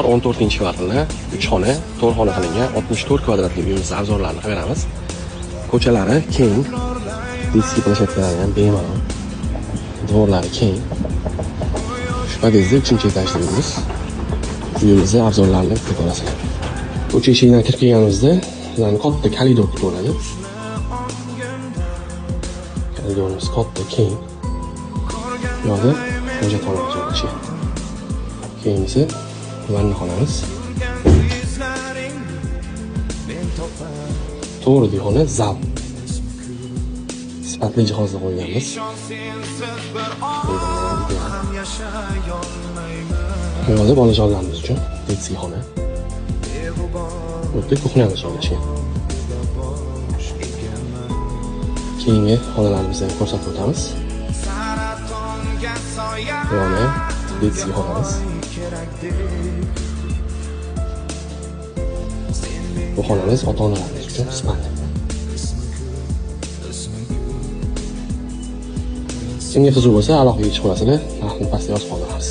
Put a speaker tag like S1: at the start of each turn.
S1: 14-kvartira, 3 xona, 4 xona qilingan 64 kvadratli uyimizni arzonlarini qilib beramiz. Ko'chalari keng, diski planshetlar ham bemalol. Dvorlari keng. Shu podyezdda 3-etajli uyimiz. Uyimizni arzonlarini kutib olasizlar. Ko'cha eshigidan kirib kelganimizda, ularni katta koridor kutib oladi. Koridorimiz katta, keng. Bu yerda hojatxonamiz joylashgan. Keyingisi vannaxonamiz. To'g'ri xona zal. Sifatli jihozda qo'yganmiz. Bu yerda bolajonlarimiz uchun detskiy xona. Bu yerda kuxnyamiz joylashgan. Keyingi xonalarimizni ko'rsatib o'tamiz. Yana detskiy xonamiz. Bu xonamiz ota-onalarimiz uchun qismat. Kimga qiziq bo'lsa, alohida ish qo'yasizlar, narxni pastga yozib qoldiramiz.